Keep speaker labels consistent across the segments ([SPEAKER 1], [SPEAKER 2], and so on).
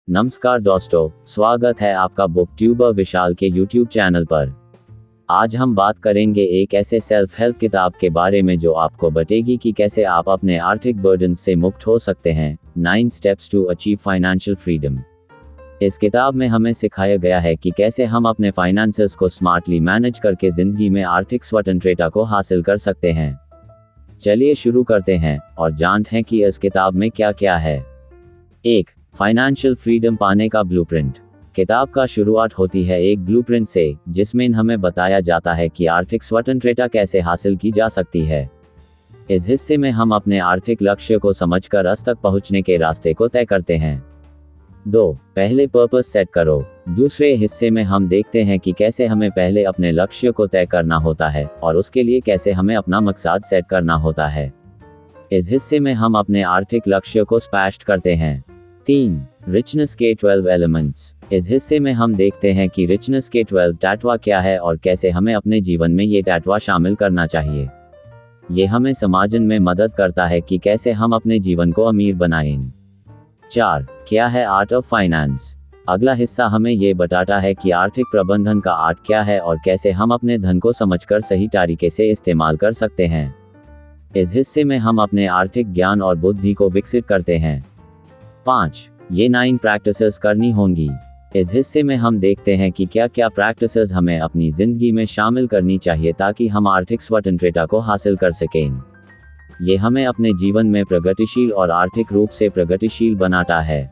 [SPEAKER 1] नमस्कार दोस्तों, स्वागत है आपका बुक ट्यूबर विशाल के यूट्यूब चैनल पर। आज हम बात करेंगे एक ऐसे सेल्फ हेल्प किताब के बारे में जो आपको बताएगी कि कैसे आप अपने आर्थिक बर्डन से मुक्त हो सकते हैं। 9 steps to achieve financial freedom. इस किताब में हमें सिखाया गया है कि कैसे हम अपने फाइनेंसेस को स्मार्टली मैनेज करके जिंदगी में आर्थिक स्वतंत्रता को हासिल कर सकते हैं। चलिए शुरू करते हैं और जानते हैं कि इस किताब में क्या क्या है। 1. फाइनेंशियल फ्रीडम पाने का ब्लूप्रिंट। किताब का शुरुआत होती है एक ब्लूप्रिंट से, जिसमें हमें बताया जाता है कि आर्थिक स्वतंत्रता कैसे हासिल की जा सकती है। इस हिस्से में हम अपने आर्थिक लक्ष्य को समझकर अस्त तक पहुंचने के रास्ते को तय करते हैं। 2. पहले पर्पस सेट करो। दूसरे हिस्से में हम देखते हैं कि कैसे हमें पहले अपने लक्ष्य को तय करना होता है और उसके लिए कैसे हमें अपना मकसद सेट करना होता है। इस हिस्से में हम अपने आर्थिक लक्ष्य को स्पष्ट करते हैं। 3. रिचनेस के 12 एलिमेंट्स। इस हिस्से में हम देखते हैं कि रिचनेस के 12 तत्व क्या है और कैसे हमें अपने जीवन में ये तत्व शामिल करना चाहिए। ये हमें समझने में मदद करता है कि कैसे हम अपने जीवन को अमीर बनाएं। 4. क्या है आर्ट ऑफ फाइनेंस। अगला हिस्सा हमें ये बताता है कि आर्थिक प्रबंधन का आर्ट क्या है और कैसे हम अपने धन को समझकर सही तरीके से इस्तेमाल कर सकते हैं। इस हिस्से में हम अपने आर्थिक ज्ञान और बुद्धि को विकसित करते हैं। 5. ये 9 प्रैक्टिसेस करनी होंगी। इस हिस्से में हम देखते हैं कि क्या क्या प्रैक्टिसेस हमें अपनी जिंदगी में शामिल करनी चाहिए ताकि हम आर्थिक स्वतंत्रता को हासिल कर सकें। ये हमें अपने जीवन में प्रगतिशील और आर्थिक रूप से प्रगतिशील बनाता है।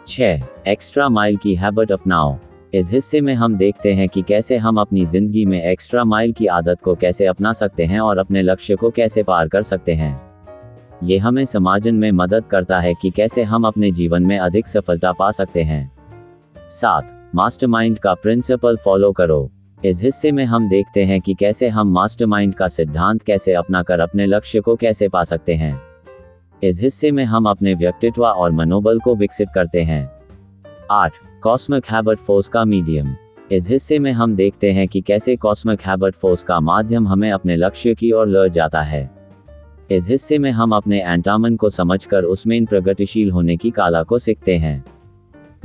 [SPEAKER 1] 6. एक्स्ट्रा माइल की हैबिट अपनाओ। इस हिस्से में हम देखते हैं कि कैसे हम अपनी जिंदगी में एक्स्ट्रा माइल की आदत को कैसे अपना सकते हैं और अपने लक्ष्य को कैसे पार कर सकते हैं। ये हमें समझने में मदद करता है कि कैसे हम अपने जीवन में अधिक सफलता पा सकते हैं। 7. मास्टरमाइंड का प्रिंसिपल फॉलो करो। इस हिस्से में हम देखते हैं कि कैसे हम मास्टरमाइंड का सिद्धांत कैसे अपनाकर अपने लक्ष्य को कैसे पा सकते हैं। इस हिस्से में हम अपने व्यक्तित्व और मनोबल को विकसित करते हैं। 8. कॉस्मिक हैबिट फोर्स का मीडियम। इस हिस्से में हम देखते हैं कि कैसे कॉस्मिक हैबिट फोर्स का माध्यम हमें अपने लक्ष्य की ओर ले जाता है। इस हिस्से में हम अपने एंटामन को समझकर उसमें प्रगतिशील होने की कला को सीखते हैं।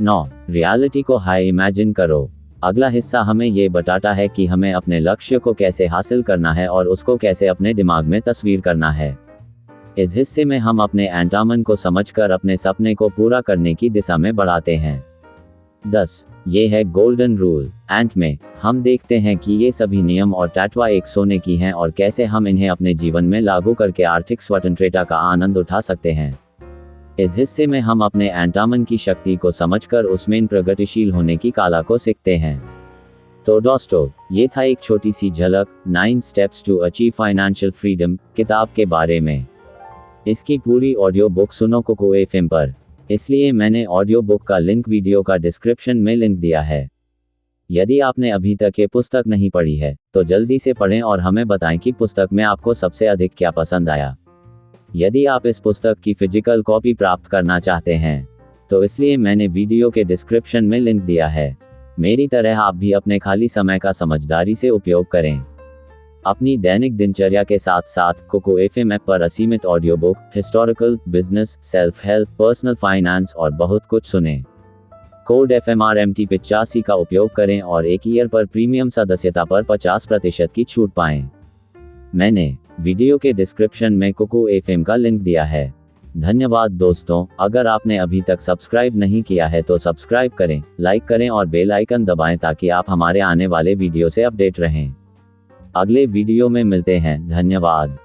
[SPEAKER 1] 9. रियलिटी को हाई इमेजिन करो। अगला हिस्सा हमें ये बताता है कि हमें अपने लक्ष्य को कैसे हासिल करना है और उसको कैसे अपने दिमाग में तस्वीर करना है। इस हिस्से में हम अपने एंटामन को समझकर अपने सपने को पूरा करने की दिशा में बढ़ाते हैं। 10. ये है गोल्डन रूल। एंड में हम देखते हैं कि ये सभी नियम और तत्व एक सोने की हैं और कैसे हम इन्हें अपने जीवन में लागू करके आर्थिक स्वतंत्रता का आनंद उठा सकते हैं। इस हिस्से में हम अपने एंटामन की शक्ति को समझकर उसमें प्रगतिशील होने की कला को सीखते हैं। तो दोस्तों, ये था एक छोटी सी झलक 9 steps to achieve financial freedom किताब के बारे में। इसकी पूरी ऑडियो बुक सुनो कोको FM पर, इसलिए मैंने ऑडियो बुक का लिंक वीडियो का डिस्क्रिप्शन में लिंक दिया है। यदि आपने अभी तक ये पुस्तक नहीं पढ़ी है तो जल्दी से पढ़ें और हमें बताएं कि पुस्तक में आपको सबसे अधिक क्या पसंद आया। यदि आप इस पुस्तक की फिजिकल कॉपी प्राप्त करना चाहते हैं तो इसलिए मैंने वीडियो के डिस्क्रिप्शन में लिंक दिया है। मेरी तरह आप भी अपने खाली समय का समझदारी से उपयोग करें। अपनी दैनिक दिनचर्या के साथ साथ कोको FM ऐप पर असीमित audio book, historical, business, self help, personal finance और बहुत कुछ सुनें। कोड FMRMT 85 का उपयोग करें और 1 ईयर पर प्रीमियम सदस्यता पर 50% की छूट पाएं। मैंने वीडियो के डिस्क्रिप्शन में कोको FM का लिंक दिया है। धन्यवाद दोस्तों। अगर आपने अभी तक सब्सक्राइब नहीं किया है तो सब्सक्राइब करें, लाइक करें और बेल आइकन दबाएं ताकि आप हमारे आने वाले वीडियो से अपडेट रहें। अगले वीडियो में मिलते हैं। धन्यवाद।